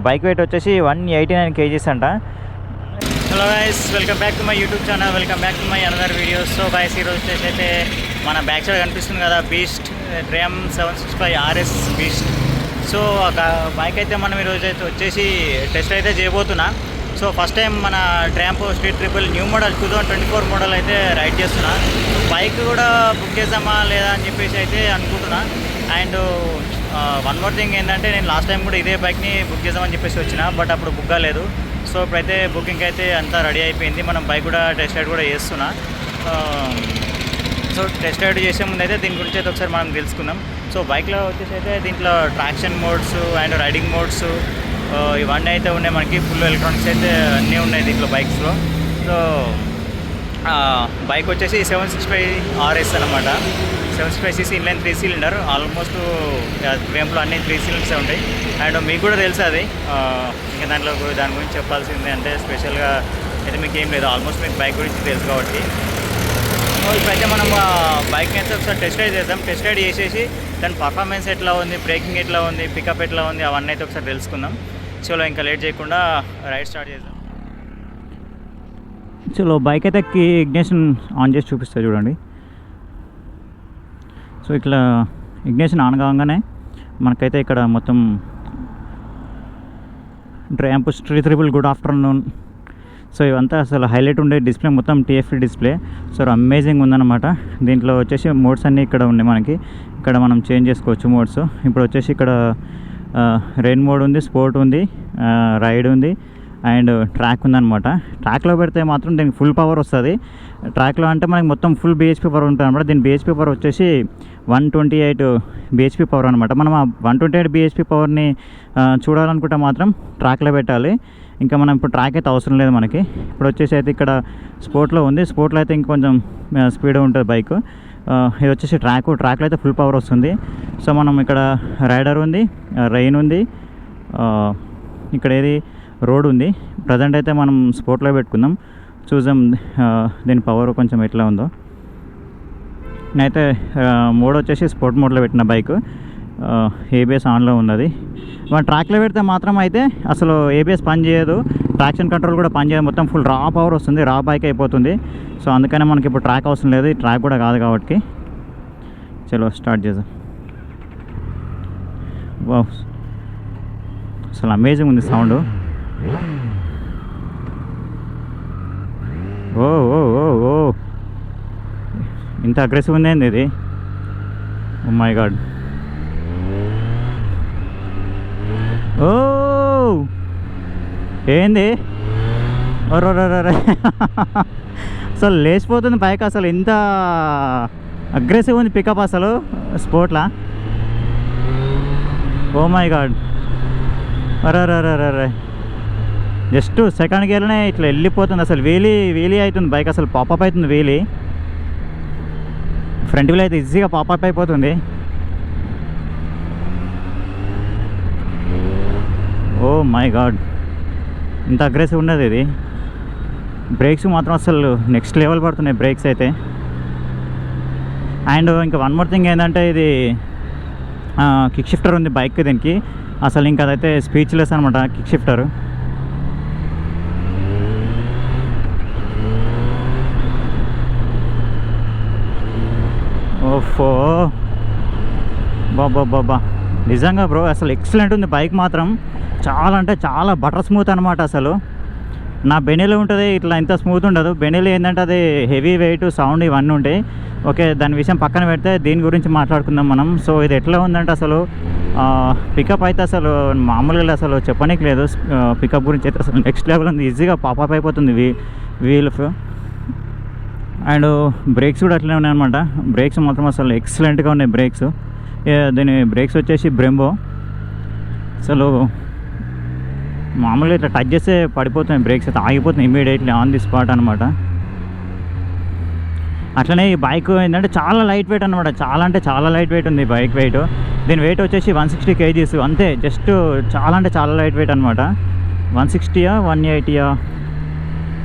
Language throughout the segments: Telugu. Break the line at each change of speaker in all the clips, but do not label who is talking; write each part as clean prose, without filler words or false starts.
బైక్ వెయిట్ వచ్చేసి 189 కేజీస్ అంట.
Hello guys, welcome back to my YouTube channel, welcome back to my another videos. So guys, ఈరోజు వచ్చేసి అయితే మన బ్యాక్ సైడ్ కనిపిస్తుంది కదా beast dream 765 RS beast. So ఒక బైక్ అయితే మనం ఈరోజు అయితే వచ్చేసి టెస్ట్ అయితే చేయబోతున్నా. సో ఫస్ట్ టైం మన tramp street triple new model 2024 model అయితే రైడ్ చేస్తున్నా. బైక్ కూడా బుక్ చేద్దామా లేదా అని చెప్పేసి అయితే అనుకుంటున్నా. అండ్ వన్ మోర్ థింగ్ ఏంటంటే, నేను లాస్ట్ టైం కూడా ఇదే బైక్ని బుక్ చేద్దామని చెప్పేసి వచ్చిన, బట్ అప్పుడు బుక్ కాలేదు. సో ఇప్పుడైతే బుకింగ్ అయితే అంతా రెడీ అయిపోయింది. మనం బైక్ కూడా టెస్ట్ రైడ్ కూడా చేస్తున్నా. సో టెస్ట్ రైడ్ చేసే ముందు అయితే దీని గురించి అయితే ఒకసారి మనం తెలుసుకుందాం. సో బైక్లో వచ్చేసి అయితే దీంట్లో traction modes and riding modes ఇవన్నీ అయితే ఉన్నాయి. మనకి ఫుల్ ఎలక్ట్రానిక్స్ అయితే అన్నీ ఉన్నాయి దీంట్లో బైక్స్లో. సో బైక్ వచ్చేసి 765 RS అనమాట. 765cc inline 3 cylinder. ఆల్మోస్ట్ వేంపులో అన్ని 3 సిలిండర్స్ ఉంటాయి. అండ్ మీకు కూడా తెలుసు అది. ఇంకా దాని గురించి చెప్పాల్సింది అంటే స్పెషల్గా అయితే మీకు ఏం లేదు, ఆల్మోస్ట్ మీకు బైక్ గురించి తెలుసు కాబట్టి. ఇప్పుడైతే మనం బైక్ని అయితే ఒకసారి టెస్ట్ రైడ్ చేద్దాం. టెస్ట్ రైడ్ చేసేసి దాని పర్ఫార్మెన్స్ ఎట్లా ఉంది, బ్రేకింగ్ ఎట్లా ఉంది, పికప్ ఎట్లా ఉంది, అవన్నీ అయితే ఒకసారి తెలుసుకుందాం. చలో ఇంకా లేట్ చేయకుండా రైడ్ స్టార్ట్ చేద్దాం.
చలో బైక్ అయితే ఇగ్నిషన్ ఆన్ చేసి చూపిస్తా చూడండి. సో ఇట్లా ఇగ్నిషన్ ఆన్ కాగానే మనకైతే ఇక్కడ మొత్తం tramp street triple good afternoon. So ఇవంతా అసలు హైలైట్ ఉండే డిస్ప్లే, మొత్తం TFT డిస్ప్లే. సో అమేజింగ్ ఉందన్నమాట. దీంట్లో వచ్చేసి మోడ్స్ అన్నీ ఇక్కడ ఉన్నాయి మనకి. ఇక్కడ మనం చేంజ్ చేసుకోవచ్చు మోడ్స్. ఇప్పుడు వచ్చేసి ఇక్కడ రెయిన్ మోడ్ ఉంది, స్పోర్ట్ ఉంది, రైడ్ ఉంది అండ్ ట్రాక్ ఉందన్నమాట. ట్రాక్లో పెడితే మాత్రం దీనికి ఫుల్ పవర్ వస్తుంది. ట్రాక్లో అంటే మనకి మొత్తం ఫుల్ BHP పవర్ ఉంటుంది అనమాట. దీని BHP పవర్ వచ్చేసి 128 BHP పవర్ అనమాట. మనం ఆ 128 BHP పవర్ని చూడాలనుకుంటే మాత్రం ట్రాక్లో పెట్టాలి. ఇంకా మనం ఇప్పుడు ట్రాక్ అయితే అవసరం లేదు మనకి. ఇప్పుడు వచ్చేసి అయితే ఇక్కడ స్పోర్ట్లో ఉంది. స్పోర్ట్లో అయితే ఇంకొంచెం స్పీడ్ ఉంటుంది బైక్. ఇది వచ్చేసి ట్రాక్లో అయితే ఫుల్ పవర్ వస్తుంది. సో మనం ఇక్కడ రైడర్ ఉంది, రెయిన్ ఉంది, ఇక్కడ ఏది రోడ్ ఉంది. ప్రజెంట్ అయితే మనం స్పోర్ట్లో పెట్టుకుందాం, చూద్దాం దీని పవర్ కొంచెం ఎట్లా ఉందో. నేనైతే మోడ్ వచ్చేసి స్పోర్ట్ మోడ్లో పెట్టిన బైక్. ABS ఆన్లో ఉన్నది. మన ట్రాక్లో పెడితే మాత్రం అయితే అసలు ABS పని చేయదు, ట్రాక్షన్ కంట్రోల్ కూడా పని చేయదు, మొత్తం ఫుల్ రా పవర్ వస్తుంది, రా బైక్ అయిపోతుంది. సో అందుకనే మనకి ఇప్పుడు ట్రాక్ అవసరం లేదు, ఈ ట్రాక్ కూడా కాదు కాబట్టి. చలో స్టార్ట్ చేద్దాం. వావ్, అసలు అమేజింగ్ ఉంది సౌండ్. ఓ ఓ ఓ ఓ ఇంత అగ్రెసివ్ ఉంది ఏంది ఇది. ఓ మై గాడ్. ఓ ఏంది, అసలు లేచిపోతుంది బైక్. అసలు ఇంత అగ్రెసివ్ ఉంది పికప్ అసలు స్పోర్ట్లా. Oh my god. అరే జస్ట్ సెకండ్ గేర్లోనే ఇట్లా వెళ్ళిపోతుంది. అసలు వీలీ అవుతుంది బైక్, అసలు పాపప్ అవుతుంది వీలీ. ఫ్రంట్ వీల్ అయితే ఈజీగా పాపప్ అయిపోతుంది. ఓ మై గాడ్, ఇంత అగ్రెసివ్ ఉండదు ఇది. బ్రేక్స్ మాత్రం అసలు నెక్స్ట్ లెవెల్ పడుతున్నాయి బ్రేక్స్ అయితే. అండ్ ఇంకా వన్ మోర్ థింగ్ ఏంటంటే, ఇది కిక్ షిఫ్టర్ ఉంది బైక్ దీనికి. అసలు ఇంకా అదైతే స్పీచ్లెస్ అనమాట కిక్ షిఫ్టర్. ఓఫో బాబా, నిజంగా బ్రో అసలు ఎక్సలెంట్ ఉంది బైక్ మాత్రం. చాలా అంటే చాలా బటర్ స్మూత్ అనమాట. అసలు నా బెనీలో ఉంటుంది ఇట్లా ఇంత స్మూత్ ఉండదు. బెనీలో ఏంటంటే అది హెవీ వెయిట్, సౌండ్ ఇవన్నీ ఉంటాయి. ఓకే, దాని విషయం పక్కన పెడితే దీని గురించి మాట్లాడుకుందాం మనం. సో ఇది ఎట్లా ఉందంటే అసలు పికప్ అయితే అసలు మామూలుగా అసలు చెప్పనీకి లేదు. పికప్ గురించి అయితే అసలు నెక్స్ట్ లెవెల్ ఉంది, ఈజీగా పాపప్ అయిపోతుంది వీల్. అండ్ బ్రేక్స్ కూడా అట్లనే ఉన్నాయన్నమాట. బ్రేక్స్ మాత్రం అసలు ఎక్సలెంట్గా ఉన్నాయి బ్రేక్స్. దీని బ్రేక్స్ వచ్చేసి బ్రెంబో. అసలు మామూలుగా ఇట్లా టచ్ చేస్తే పడిపోతున్నాయి బ్రేక్స్, అయితే ఆగిపోతున్నాయి ఇమీడియట్లీ ఆన్ ది స్పాట్ అనమాట. అట్లనే ఈ బైక్ ఏంటంటే చాలా లైట్ వెయిట్ అనమాట. చాలా అంటే చాలా లైట్ వెయిట్ ఉంది బైక్ వెయిట్. దీని వెయిట్ వచ్చేసి 160 kgs అంతే. జస్ట్ చాలా అంటే చాలా లైట్ వెయిట్ అనమాట. 160 180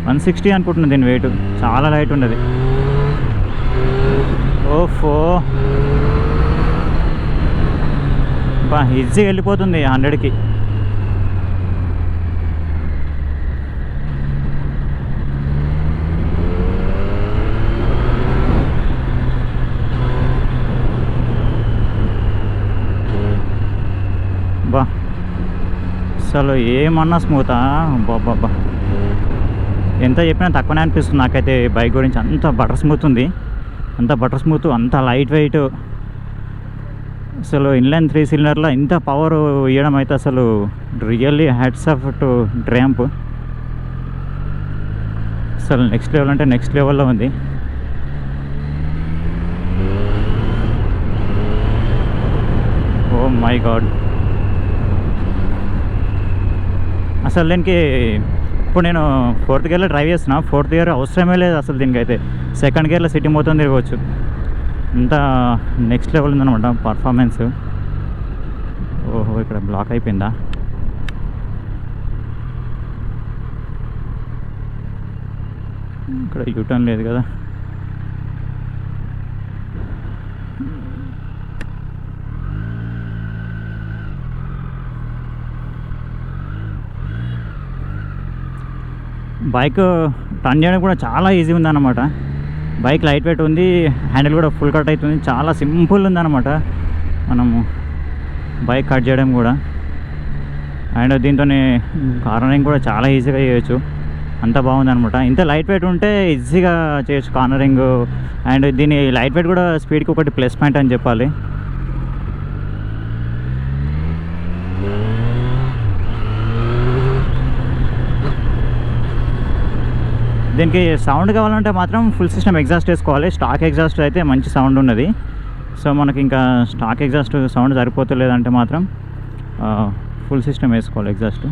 160 అనుకుంటున్నాను దీని వెయిట్. చాలా లైట్ ఉండదు. ఓఫో ఈజీగా వెళ్ళిపోతుంది 100కి. అసలు ఏమన్నా స్మూతా బాబా, ఎంత చెప్పినా తక్కువనే అనిపిస్తుంది నాకైతే బైక్ గురించి. అంత బటర్ స్మూత్ ఉంది, అంత బటర్ స్మూత్, అంత లైట్ వెయిట్. అసలు ఇన్లైన్ 3 సిలిండర్లో ఇంత పవర్ ఇవ్వడం అయితే అసలు really hats off to Triumph. అసలు నెక్స్ట్ లెవెల్ అంటే నెక్స్ట్ లెవెల్లో ఉంది. ఓ మై గాడ్, అసలు దీనికి ఇప్పుడు నేను 4th గేర్లో డ్రైవ్ చేస్తున్నా. 4th గేర్ అవసరమే లేదు అసలు దీనికైతే. 2nd గేర్లో సిటీ మొత్తం తిరగవచ్చు. అంతా నెక్స్ట్ లెవెల్ ఉందన్నమాట పర్ఫార్మెన్స్. ఓహో, ఇక్కడ బ్లాక్ అయిపోయిందా? ఇక్కడ యూటర్న్ లేదు కదా. బైక్ టర్న్ చేయడం కూడా చాలా ఈజీ ఉందన్నమాట. బైక్ లైట్ వెయిట్ ఉంది, హ్యాండిల్ కూడా ఫుల్ కట్ అవుతుంది, చాలా సింపుల్ ఉందన్నమాట మనము బైక్ కట్ చేయడం కూడా. అండ్ దీంతో కార్నరింగ్ కూడా చాలా ఈజీగా చేయొచ్చు, అంత బాగుందన్నమాట. ఇంత లైట్ వెయిట్ ఉంటే ఈజీగా చేయొచ్చు కార్నరింగ్. అండ్ దీని లైట్ వెయిట్ కూడా స్పీడ్కి ఒకటి ప్లస్ పాయింట్ అని చెప్పాలి. దీనికి సౌండ్ కావాలంటే మాత్రం ఫుల్ సిస్టమ్ ఎగ్జాస్ట్ వేసుకోవాలి. స్టాక్ ఎగ్జాస్ట్ అయితే మంచి సౌండ్ ఉన్నది. సో మనకి ఇంకా స్టాక్ ఎగ్జాస్ట్ సౌండ్ సరిపోతలేదంటే మాత్రం ఫుల్ సిస్టమ్ వేసుకోవాలి ఎగ్జాస్ట్.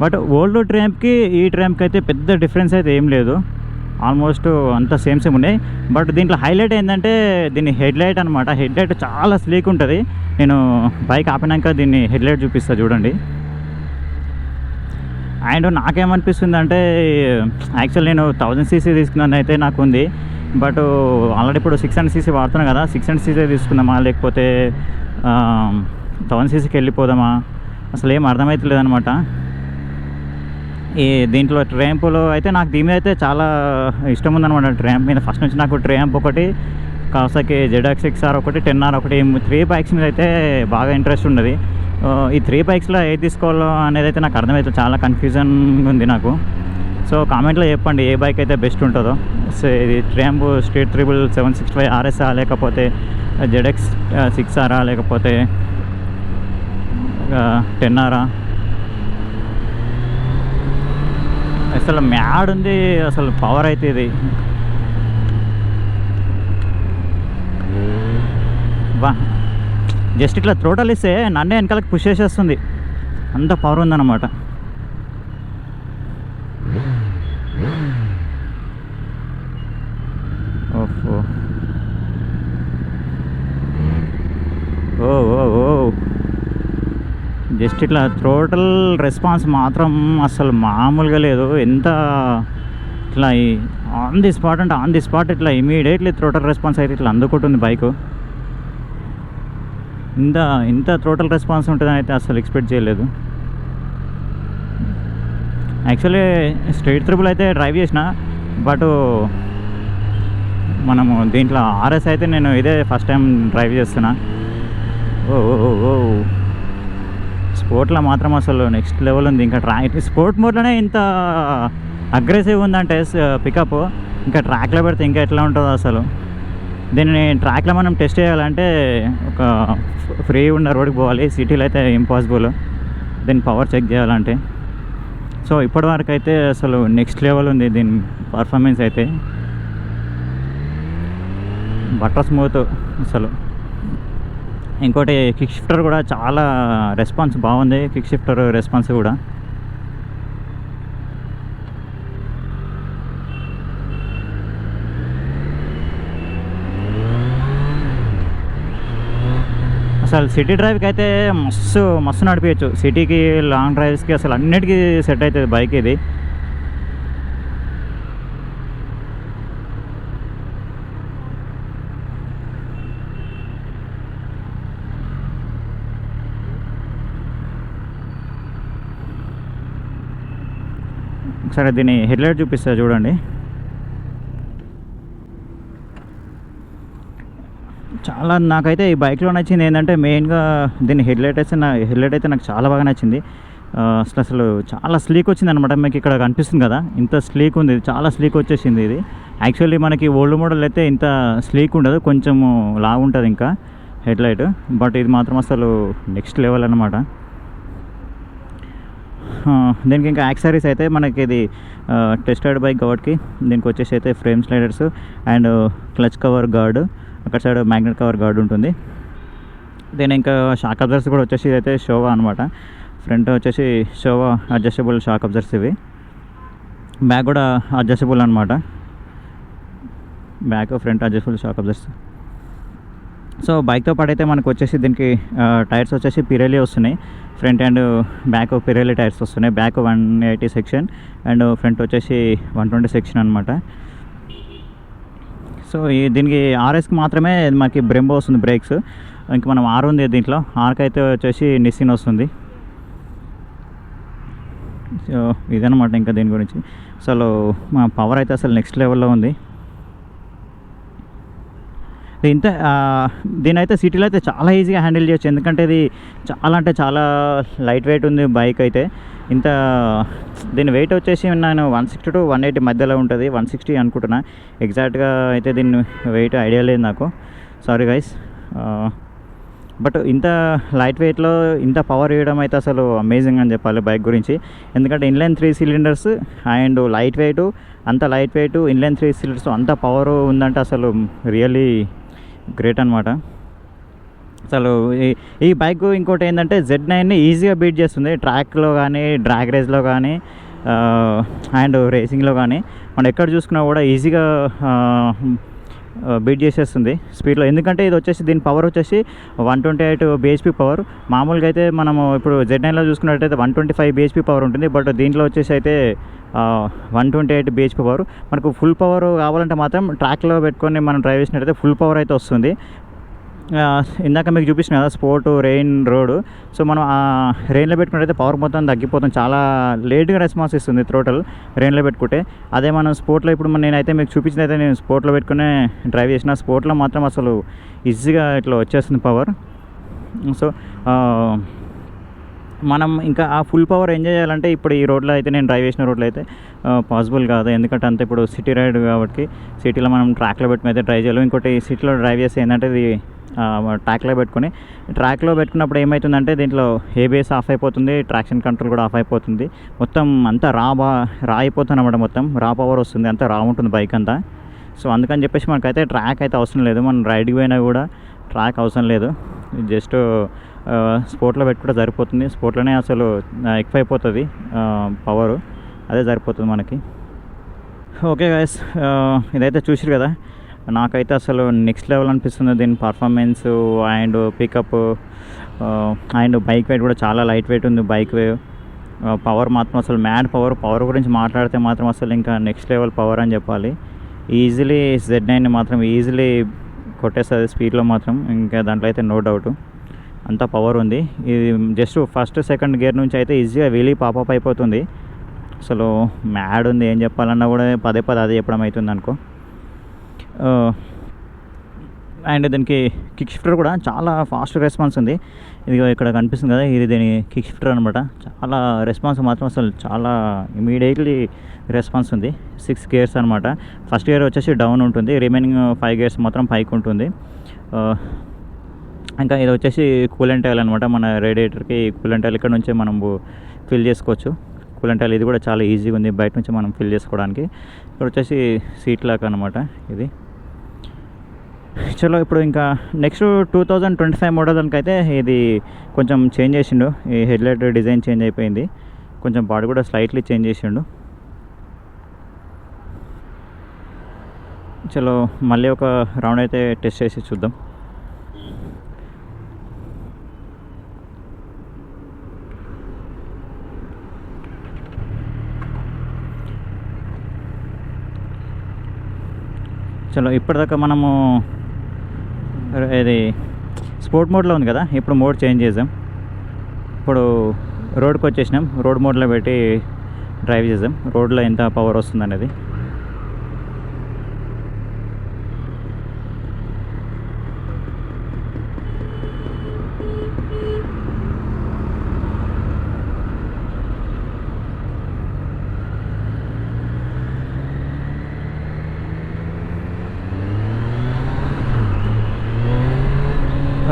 బట్ ఓల్డ్ ట్రాంప్కి ఈ ట్రాంప్కి అయితే పెద్ద డిఫరెన్స్ అయితే ఏం లేదు, ఆల్మోస్ట్ అంతా సేమ్ ఉన్నాయి. బట్ దీంట్లో హైలైట్ ఏంటంటే దీని హెడ్లైట్ అనమాట. హెడ్లైట్ చాలా స్లీక్ ఉంటుంది. నేను బైక్ ఆపినాక దీన్ని హెడ్లైట్ చూపిస్తాను చూడండి. అండ్ నాకేమనిపిస్తుంది అంటే, యాక్చువల్ నేను 1000cc తీసుకున్నాను అయితే నాకు ఉంది. బట్ ఆల్రెడీ ఇప్పుడు 600cc వాడుతున్నాను కదా, 600cc తీసుకుందామా లేకపోతే 1000cc వెళ్ళిపోదామా అసలు ఏం అర్థమవుతలేదు అనమాట. ఈ దీంట్లో ట్రయంఫ్లో అయితే నాకు దీని మీద అయితే చాలా ఇష్టం ఉందన్నమాట. ట్రయంఫ్ మీద ఫస్ట్ నుంచి నాకు ట్రయంఫ్ ఒకటి, కావాసాకి ZX6R ఒకటి, 10R ఒకటి, 3 బైక్స్ మీద అయితే బాగా ఇంట్రెస్ట్ ఉన్నది. ఈ 3 బైక్స్లో ఏది తీసుకోవాలో అనేది అయితే నాకు అర్థమవుతుంది, చాలా కన్ఫ్యూజన్ ఉంది నాకు. సో కామెంట్లో చెప్పండి ఏ బైక్ అయితే బెస్ట్ ఉంటుందో. సో ఇది ట్రయంఫ్ స్ట్రీట్ త్రిబుల్ 765 RS లేకపోతే ZX6R లేకపోతే 10R. అసలు మ్యాడ్ ఉంది అసలు పవర్ అయితే ఇది. వా, జస్ట్ ఇట్లా థ్రోటల్ ఇస్తే నన్నే వెనకాలకి పుష్ చేసేస్తుంది, అంత పవర్ ఉందన్నమాట. ఓహో, ఓ ఓ ఓ, జస్ట్ ఇట్లా థ్రోటల్ రెస్పాన్స్ మాత్రం అసలు మామూలుగా లేదు. ఎంత ఇట్లా ఆన్ ది స్పాట్ అంటే ఆన్ ది స్పాట్ ఇట్లా ఇమీడియట్లీ థ్రోటల్ రెస్పాన్స్ అయితే ఇట్లా అందుకుంటుంది బైకు. ఇంత థ్రోటల్ రెస్పాన్స్ ఉంటుందని అయితే అసలు ఎక్స్పెక్ట్ చేయలేదు. యాక్చువల్లీ స్ట్రీట్ త్రిబుల్ అయితే డ్రైవ్ చేసిన, బట్ మనము దీంట్లో RS అయితే నేను ఇదే ఫస్ట్ టైం డ్రైవ్ చేస్తున్నా. ఓ ఓ ఓ, స్పోర్ట్లో మాత్రం అసలు నెక్స్ట్ లెవెల్ ఉంది. ఇంకా స్పోర్ట్ మోడ్లోనే ఇంత అగ్రెసివ్ ఉందంటే పికప్, ఇంకా ట్రాక్లో పెడితే ఇంకా ఎట్లా ఉంటుందో అసలు. దీన్ని ట్రాక్లో మనం టెస్ట్ చేయాలంటే ఒక ఫ్రీ ఉన్న రోడ్కి పోవాలి, సిటీలో అయితే ఇంపాసిబుల్ దీని పవర్ చెక్ చేయాలంటే. సో ఇప్పటివరకు అయితే అసలు నెక్స్ట్ లెవెల్ ఉంది దీని పర్ఫార్మెన్స్ అయితే, బటర్ స్మూత్ అసలు. ఇంకోటి కిక్ షిఫ్టర్ కూడా చాలా రెస్పాన్స్ బాగుంది, కిక్ షిఫ్టర్ రెస్పాన్స్ కూడా. అసలు సిటీ డ్రైవ్కి అయితే మస్తు నడిపించచ్చు. సిటీకి లాంగ్ డ్రైవ్స్కి అసలు అన్నిటికీ సెట్ అవుతుంది బైక్ ఇది. ఒకసారి దీన్ని హెడ్లైట్ చూపిస్తా చూడండి. చాలా నాకైతే ఈ బైక్లో నచ్చింది ఏంటంటే మెయిన్గా దీని హెడ్లైట్ అయితే నాకు చాలా బాగా నచ్చింది. అసలు చాలా స్లీక్ వచ్చింది అనమాట. మీకు ఇక్కడ కనిపిస్తుంది కదా, ఇంత స్లీక్ ఉంది, చాలా స్లీక్ వచ్చేసింది ఇది. యాక్చువల్లీ మనకి ఓల్డ్ మోడల్ అయితే ఇంత స్లీక్ ఉండదు, కొంచెం లాగా ఉంటుంది ఇంకా హెడ్లైట్. బట్ ఇది మాత్రం అసలు నెక్స్ట్ లెవెల్ అనమాట. దీనికి ఇంకా యాక్సరీస్ అయితే మనకి ఇది టెస్టెడ్ బైక్ కాబట్టి దీనికి వచ్చేసి అయితే frame sliders and clutch cover guard, అక్కడ సైడ్ మ్యాగ్నెట్ కవర్ గార్డ్ ఉంటుంది. దీని ఇంకా షాక్ అబ్జర్వర్స్ కూడా వచ్చేసి అయితే షోవా అనమాట. ఫ్రంట్ వచ్చేసి షోవా అడ్జస్టబుల్ షాక్ అబ్జర్వర్స్ ఇవి. బ్యాక్ కూడా అడ్జస్టబుల్ అనమాట, back front adjustable shock absorbers. So బైక్తో పాటు అయితే మనకు వచ్చేసి దీనికి టైర్స్ వచ్చేసి పిరేలి వస్తున్నాయి. Front and back Pirelli tyres వస్తున్నాయి. బ్యాక్ 180 సెక్షన్ అండ్ ఫ్రంట్ వచ్చేసి 120 సెక్షన్ అనమాట. సో దీనికి ఆర్ఎస్కి మాత్రమే మనకి బ్రెంబో వస్తుంది బ్రేక్స్. ఇంక మనం ఆర్ ఉంది దీంట్లో, ఆర్కి అయితే వచ్చేసి నిస్సిన్ వస్తుంది. సో ఇదనమాట ఇంకా దీని గురించి. అసలు మా పవర్ అయితే అసలు నెక్స్ట్ లెవెల్లో ఉంది. ఇంత దీని అయితే సిటీలో అయితే చాలా ఈజీగా హ్యాండిల్ చేయొచ్చు, ఎందుకంటే ఇది చాలా అంటే చాలా లైట్ వెయిట్ ఉంది బైక్ అయితే. ఇంత దీని వెయిట్ వచ్చేసి నేను 160 to 180 మధ్యలో ఉంటుంది, 160 అనుకుంటున్నా ఎగ్జాక్ట్గా. అయితే దీని వెయిట్ ఐడియా లేదు నాకు, సారీ గైస్. బట్ ఇంత లైట్ వెయిట్లో ఇంత పవర్ ఇవ్వడం అయితే అసలు అమేజింగ్ అని చెప్పాలి బైక్ గురించి. ఎందుకంటే inline 3 cylinders and light weight, అంత లైట్ వెయిట్ ఇన్లైన్ 3 cylinders అంత పవర్ ఉందంటే అసలు రియల్లీ గ్రేట్ అనమాట. అసలు ఈ బైక్ ఇంకోటి ఏంటంటే Z9ని ఈజీగా బీట్ చేస్తుంది ట్రాక్లో కానీ, డ్రాగ్ రేస్లో కానీ అండ్ రేసింగ్లో కానీ. మనం ఎక్కడ చూసుకున్నా కూడా ఈజీగా బీట్ చేసేస్తుంది స్పీడ్లో. ఎందుకంటే ఇది వచ్చేసి దీని పవర్ వచ్చేసి 128 bhp పవర్. మామూలుగా అయితే మనము ఇప్పుడు Z9లో చూసుకున్నట్టయితే 125 bhp పవర్ ఉంటుంది, బట్ దీంట్లో వచ్చేసి అయితే 128 bhp పవర్. మనకు ఫుల్ పవర్ కావాలంటే మాత్రం ట్రాక్లో పెట్టుకొని మనం డ్రైవ్ చేసినట్టయితే ఫుల్ పవర్ అయితే వస్తుంది. ఇందాక మీకు చూపించిన కదా స్పోర్ట్, రెయిన్, రోడ్. సో మనం ఆ రెయిన్లో పెట్టుకుంటే పవర్ మొత్తం తగ్గిపోతుంది, చాలా లేట్గా రెస్పాన్స్ ఇస్తుంది థ్రోటల్ రెయిన్లో పెట్టుకుంటే. అదే మనం స్పోర్ట్లో ఇప్పుడు నేనైతే మీకు చూపించినైతే నేను స్పోర్ట్లో పెట్టుకునే డ్రైవ్ చేసిన, స్పోర్ట్లో మాత్రం అసలు ఈజీగా ఇట్లా వచ్చేస్తుంది పవర్. సో మనం ఇంకా ఆ ఫుల్ పవర్ ఎంజాయ్ చేయాలంటే ఇప్పుడు ఈ రోడ్లో అయితే నేను డ్రైవ్ చేసిన రోడ్లో అయితే పాసిబుల్ కాదు, ఎందుకంటే అంత ఇప్పుడు సిటీ రైడ్ కాబట్టి సిటీలో మనం ట్రాక్లో పెట్టుకుని అయితే డ్రైవ్ చేయాలి. ఇంకోటి సిటీలో డ్రైవ్ చేస్తే ఏంటంటే ఇది ట్రాక్లో పెట్టుకున్నప్పుడు ఏమవుతుందంటే దీంట్లో ఏబిఎస్ ఆఫ్ అయిపోతుంది, ట్రాక్షన్ కంట్రోల్ కూడా ఆఫ్ అయిపోతుంది, మొత్తం అంతా రా అయిపోతుంది అన్నమాట. మొత్తం రా పవర్ వస్తుంది, అంతా రా ఉంటుంది బైక్ అంతా. సో అందుకని చెప్పేసి మనకైతే ట్రాక్ అయితే అవసరం లేదు, మనం రైడ్కి పోయినా కూడా ట్రాక్ అవసరం లేదు. జస్ట్ స్పోర్ట్లో పెట్టుకుంటే సరిపోతుంది. స్పోర్ట్లోనే అసలు ఎక్కువ అయిపోతుంది పవరు, అదే సరిపోతుంది మనకి. ఓకే గైస్, ఇదైతే చూసిరు కదా, నాకైతే అసలు నెక్స్ట్ లెవెల్ అనిపిస్తుంది దీని performance and pickup and bike weight కూడా చాలా లైట్ వెయిట్ ఉంది బైక్. పవర్ మాత్రం అసలు మ్యాడ్ పవర్ గురించి మాట్లాడితే మాత్రం అసలు ఇంకా నెక్స్ట్ లెవెల్ పవర్ అని చెప్పాలి. ఈజీలీ Z9 మాత్రం ఈజీలీ కొట్టేస్తుంది స్పీడ్లో మాత్రం, ఇంకా దాంట్లో అయితే నో డౌట్ అంత పవర్ ఉంది. ఇది జస్ట్ ఫస్ట్ సెకండ్ గేర్ నుంచి అయితే ఈజీగా వీలీ పాపప్ అయిపోతుంది. అసలు మ్యాడ్ ఉంది, ఏం చెప్పాలన్నా కూడా పదే అదే చెప్పడం అవుతుంది అనుకో. అండ్ దీనికి కిక్ షిఫ్టర్ కూడా చాలా ఫాస్ట్ రెస్పాన్స్ ఉంది. ఇది ఇక్కడ కనిపిస్తుంది కదా, ఇది దీని కిక్ షిఫ్టర్ అనమాట. చాలా రెస్పాన్స్ మాత్రం అసలు చాలా ఇమీడియట్లీ రెస్పాన్స్ ఉంది. 6 గేర్స్ అనమాట. ఫస్ట్ గేర్ వచ్చేసి డౌన్ ఉంటుంది, రిమైనింగ్ 5 గేర్స్ మాత్రం పైకి ఉంటుంది. ఇంకా ఇది వచ్చేసి కూలెంట్ ఆయిల్ అనమాట. మన రేడియేటర్కి కూలెంట్ ఆయిల్ ఇక్కడ నుంచే మనం ఫిల్ చేసుకోవచ్చు. కూలెంట్ ఆయిల్ ఇది కూడా చాలా ఈజీగా ఉంది బయట నుంచి మనం ఫిల్ చేసుకోవడానికి. ఇక్కడ వచ్చేసి సీట్ లాక్ అనమాట ఇది. చలో ఇప్పుడు ఇంకా నెక్స్ట్ 2025 మోడల్ దానికైతే ఇది కొంచెం చేంజ్ చేసిండు. ఈ హెడ్లైట్ డిజైన్ చేంజ్ అయిపోయింది, కొంచెం బాడీ కూడా స్లైట్లీ చేంజ్ చేసిండు. చలో మళ్ళీ ఒక రౌండ్ అయితే టెస్ట్ చేసి చూద్దాం. చలో ఇప్పటిదాకా మనము ఇది స్పోర్ట్ మోడ్లో ఉంది కదా, ఇప్పుడు మోడ్ చేంజ్ చేద్దాం. ఇప్పుడు రోడ్కి వచ్చేసినాం, రోడ్ మోడ్లో పెట్టి డ్రైవ్ చేద్దాం, రోడ్లో ఎంత పవర్ వస్తుంది అనేది.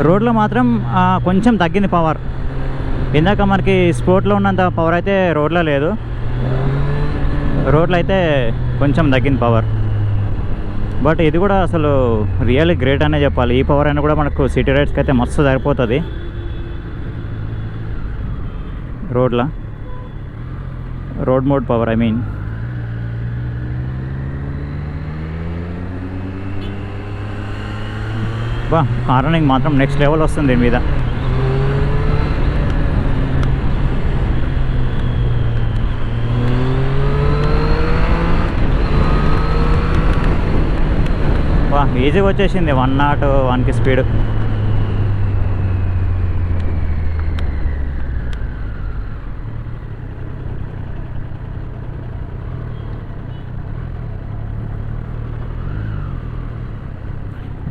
రోడ్లో మాత్రం కొంచెం తగ్గింది పవర్. ఇందాక మనకి స్పోర్ట్లో ఉన్నంత పవర్ అయితే రోడ్లో లేదు, రోడ్లో అయితే కొంచెం తగ్గింది పవర్. బట్ ఇది కూడా అసలు రియల్లీ గ్రేట్ అనే చెప్పాలి. ఈ పవర్ అయినా కూడా మనకు సిటీ రైడ్స్కి అయితే మస్తు సరిపోతుంది రోడ్లో. Road mode power I mean. బా కార్నరింగ్ మాత్రం నెక్స్ట్ లెవెల్ వస్తుంది దీని మీద. వా ఈజీగా వచ్చేసింది 101కి స్పీడ్.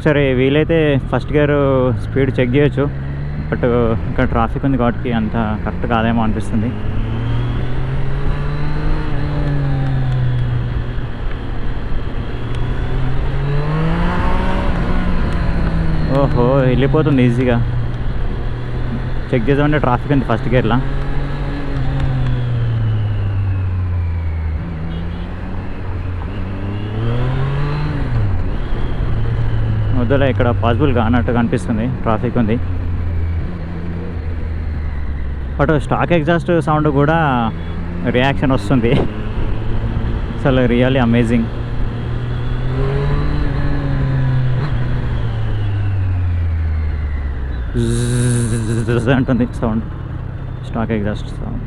సరే వీలైతే ఫస్ట్ గేర్ స్పీడ్ చెక్ చేయొచ్చు, బట్ ఇక్కడ ట్రాఫిక్ ఉంది కాబట్టి అంత కరెక్ట్ కాదేమో అనిపిస్తుంది. ఓహో వెళ్ళిపోతుంది ఈజీగా. చెక్ చేద్దామంటే ట్రాఫిక్ ఉంది ఫస్ట్ గేర్లో. వద్దులే, ఇక్కడ పాసిబుల్ కానట్టుగా అనిపిస్తుంది, ట్రాఫిక్ ఉంది. బట్ స్టాక్ ఎగ్జాస్ట్ సౌండ్ కూడా రియాక్షన్ వస్తుంది, అసలు రియల్లీ అమేజింగ్. అంటుంది సౌండ్, స్టాక్ ఎగ్జాస్ట్ సౌండ్.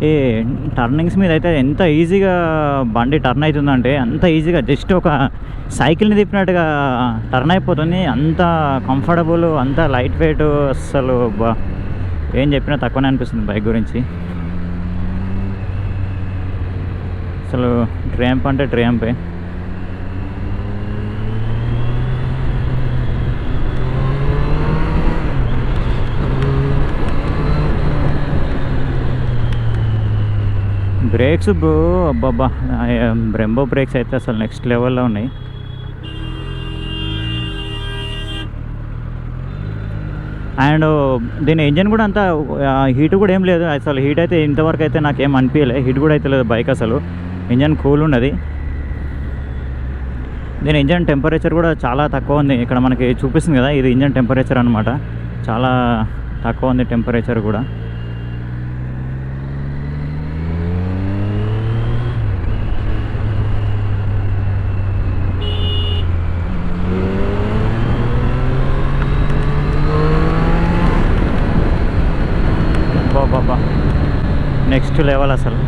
ఈ టర్నింగ్స్ మీద అయితే ఎంత ఈజీగా బండి టర్న్ అవుతుందంటే అంత ఈజీగా, జస్ట్ ఒక సైకిల్ని తిప్పినట్టుగా టర్న్ అయిపోతుంది. అంత కంఫర్టబుల్, అంత లైట్ వెయిట్. అసలు ఏం చెప్పినా తక్కువనే అనిపిస్తుంది బైక్ గురించి. అసలు ట్రయంఫ్ అంటే ట్రయంఫే. బ్రేక్స్ బ్రో, అబ్బాబ్బా బ్రెంబో బ్రేక్స్ అయితే అసలు నెక్స్ట్ లెవెల్లో ఉన్నాయి. అండ్ దీని ఇంజన్ కూడా అంత హీట్ కూడా ఏం లేదు అసలు. హీట్ అయితే ఇంతవరకు అయితే నాకేం అనిపించలేదు, హీట్ కూడా అయితే లేదు బైక్ అసలు. ఇంజన్ కూల్ ఉన్నది. దీని ఇంజన్ టెంపరేచర్ కూడా చాలా తక్కువ ఉంది. ఇక్కడ మనకి చూపిస్తుంది కదా, ఇది ఇంజన్ టెంపరేచర్ అనమాట. చాలా తక్కువ ఉంది టెంపరేచర్ కూడా. బాబా నెక్స్ట్ లెవెల్ అసలు.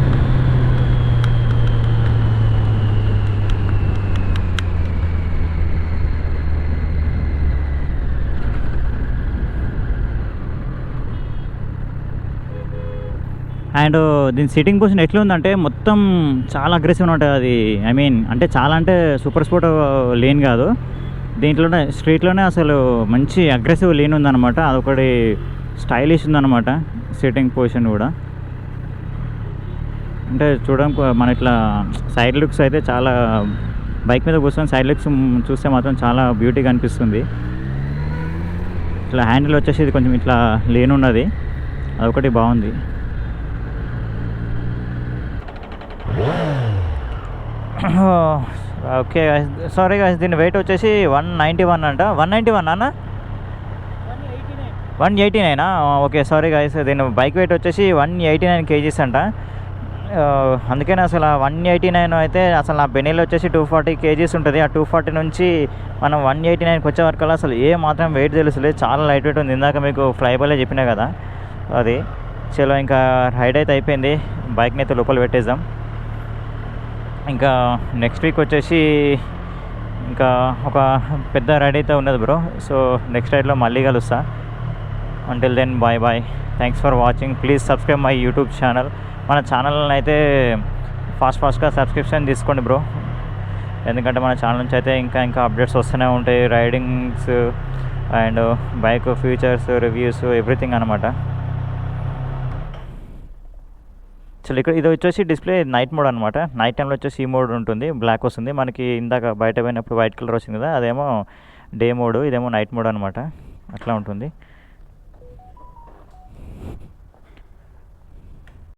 అండ్ దీని సీటింగ్ పొజిషన్ ఎట్లా ఉందంటే మొత్తం చాలా అగ్రెసివ్ ఉంటుంది అది. ఐ మీన్ అంటే చాలా అంటే సూపర్ స్పోర్ట్ లేన్ కాదు, దీంట్లోనే స్ట్రీట్లోనే అసలు మంచి అగ్రెసివ్ లేన్ ఉందన్నమాట. అదొకటి స్టైలిష్ ఉందన్నమాట సీటింగ్ పొజిషన్ కూడా. అంటే చూడడానికి మన ఇట్లా సైడ్ లుక్స్ అయితే చాలా, బైక్ మీద కూర్చొని సైడ్ లుక్స్ చూస్తే మాత్రం చాలా బ్యూటీగా అనిపిస్తుంది. ఇట్లా హ్యాండిల్ వచ్చేసి ఇది కొంచెం ఇట్లా లేన్ ఉన్నది, అదొకటి బాగుంది. ఓకే సారీ గాయ్స్, దీని వెయిట్ వచ్చేసి 191 అంట. 191 అన్న, 189. ఓకే సారీ గాయ్స్, దీని బైక్ వెయిట్ వచ్చేసి 189 kgs అంట. అందుకని అసలు 189 అయితే అసలు నా బెనీలో వచ్చేసి 240 kgs ఉంటుంది. ఆ 240 నుంచి మనం 189కి వచ్చే వరకు అసలు ఏ మాత్రం వెయిట్ తెలుసులేదు, చాలా లైట్ వెయిట్ ఉంది. ఇందాక మీకు ఫ్లైబైలే చెప్పినా కదా అది. చలో ఇంకా రైడ్ అయితే అయిపోయింది, బైక్ని అయితే లోపల పెట్టేద్దాం. ఇంకా నెక్స్ట్ వీక్ వచ్చేసి ఇంకా ఒక పెద్ద రైడ్ అయితే ఉన్నది బ్రో. సో నెక్స్ట్ రైడ్లో మళ్ళీ కలుస్తా. Until then bye bye, thanks for watching. Please subscribe my YouTube channel. మన ఛానల్ని అయితే ఫాస్ట్గా సబ్స్క్రిప్షన్ తీసుకోండి బ్రో, ఎందుకంటే మన ఛానల్ నుంచి అయితే ఇంకా అప్డేట్స్ వస్తూనే ఉంటాయి, raidings and bike features, reviews, everything అనమాట. అసలు ఇక్కడ ఇది వచ్చేసి డిస్ప్లే నైట్ మోడ్ అనమాట. నైట్ టైంలో వచ్చేసి ఈ మోడ్ ఉంటుంది, బ్లాక్ వస్తుంది. మనకి ఇందాక బయట పోయినప్పుడు వైట్ కలర్ వచ్చింది కదా, అదేమో డే మోడ్, ఇదేమో నైట్ మోడ్ అనమాట. అట్లా ఉంటుంది.